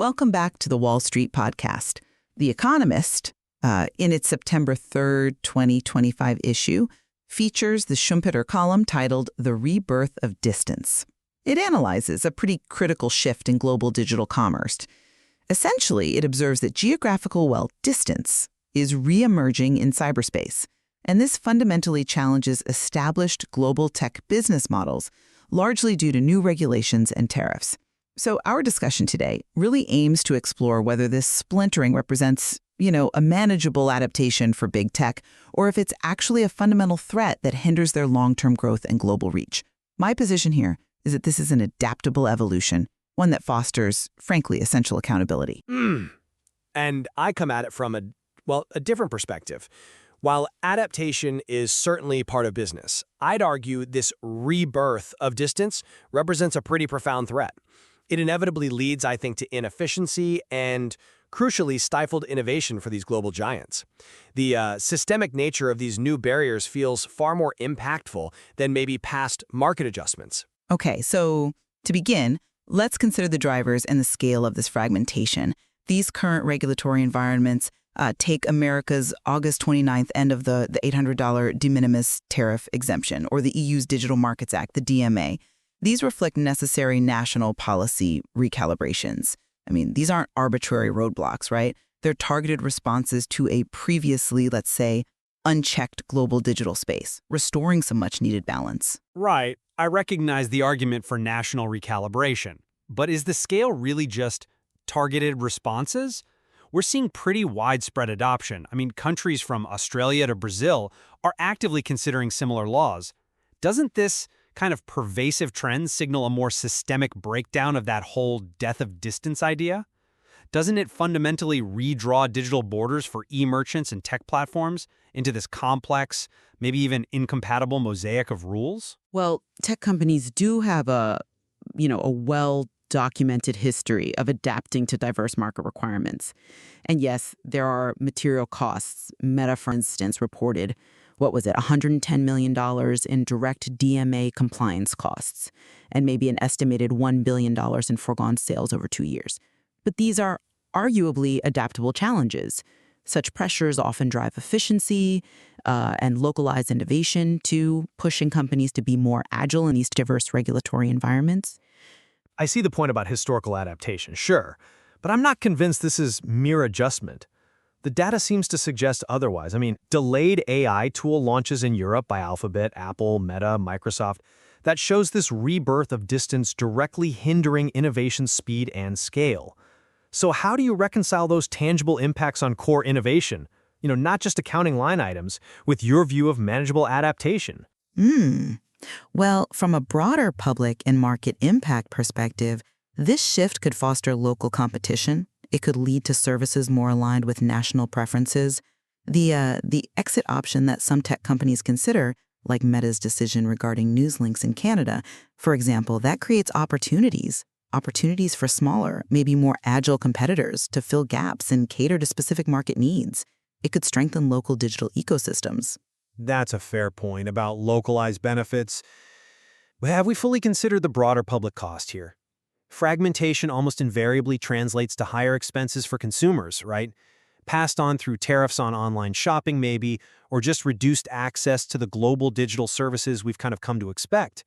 Welcome back to the Wall Street podcast. The Economist, in its September 3rd, 2025 issue, features the Schumpeter column titled The Rebirth of Distance. It analyzes a pretty critical shift in global digital commerce. Essentially, it observes that geographical, distance is re-emerging in cyberspace, and this fundamentally challenges established global tech business models, largely due to new regulations and tariffs. So our discussion today really aims to explore whether this splintering represents, a manageable adaptation for big tech, or if it's actually a fundamental threat that hinders their long-term growth and global reach. My position here is that this is an adaptable evolution, one that fosters, frankly, essential accountability. And I come at it from a different perspective. While adaptation is certainly part of business, I'd argue this rebirth of distance represents a pretty profound threat. It inevitably leads, I think, to inefficiency and, crucially, stifled innovation for these global giants. The systemic nature of these new barriers feels far more impactful than maybe past market adjustments. Okay, so to begin, let's consider the drivers and the scale of this fragmentation. These current regulatory environments take America's August 29th end of the $800 de minimis tariff exemption, or the EU's Digital Markets Act, the DMA. These reflect necessary national policy recalibrations. These aren't arbitrary roadblocks, right? They're targeted responses to a previously, let's say, unchecked global digital space, restoring some much-needed balance. Right. I recognize the argument for national recalibration. But is the scale really just targeted responses? We're seeing pretty widespread adoption. Countries from Australia to Brazil are actively considering similar laws. Doesn't this kind of pervasive trend signal a more systemic breakdown of that whole death of distance idea? Doesn't it fundamentally redraw digital borders for e-merchants and tech platforms into this complex, maybe even incompatible mosaic of rules? Well, tech companies do have a well-documented history of adapting to diverse market requirements. And yes, there are material costs. Meta, for instance, reported $110 million in direct DMA compliance costs, and maybe an estimated $1 billion in foregone sales over 2 years. But these are arguably adaptable challenges. Such pressures often drive efficiency and localized innovation, to pushing companies to be more agile in these diverse regulatory environments. I see the point about historical adaptation, sure, but I'm not convinced this is mere adjustment. The data seems to suggest otherwise. Delayed AI tool launches in Europe by Alphabet, Apple, Meta, Microsoft, that shows this rebirth of distance directly hindering innovation speed and scale. So how do you reconcile those tangible impacts on core innovation, not just accounting line items, with your view of manageable adaptation? Well, from a broader public and market impact perspective, this shift could foster local competition. It could lead to services more aligned with national preferences. The exit option that some tech companies consider, like Meta's decision regarding news links in Canada, for example, that creates opportunities for smaller, maybe more agile competitors to fill gaps and cater to specific market needs. It could strengthen local digital ecosystems. That's a fair point about localized benefits. Have we fully considered the broader public cost here? Fragmentation almost invariably translates to higher expenses for consumers, right? Passed on through tariffs on online shopping maybe, or just reduced access to the global digital services we've kind of come to expect.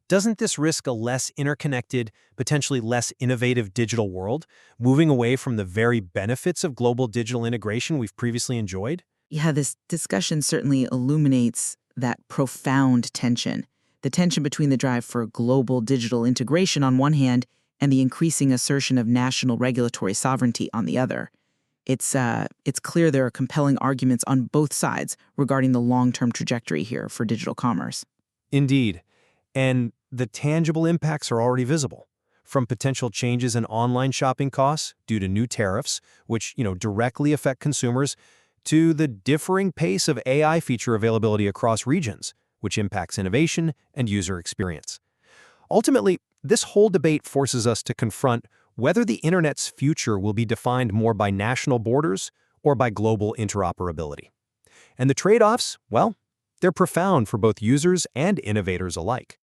Doesn't this risk a less interconnected, potentially less innovative digital world, moving away from the very benefits of global digital integration we've previously enjoyed? Yeah, this discussion certainly illuminates that profound tension. The tension between the drive for global digital integration on one hand and the increasing assertion of national regulatory sovereignty on the other. It's clear there are compelling arguments on both sides regarding the long-term trajectory here for digital commerce. Indeed. And the tangible impacts are already visible. From potential changes in online shopping costs due to new tariffs, which, directly affect consumers, to the differing pace of AI feature availability across regions, which impacts innovation and user experience. Ultimately, this whole debate forces us to confront whether the Internet's future will be defined more by national borders or by global interoperability. And the trade-offs, they're profound for both users and innovators alike.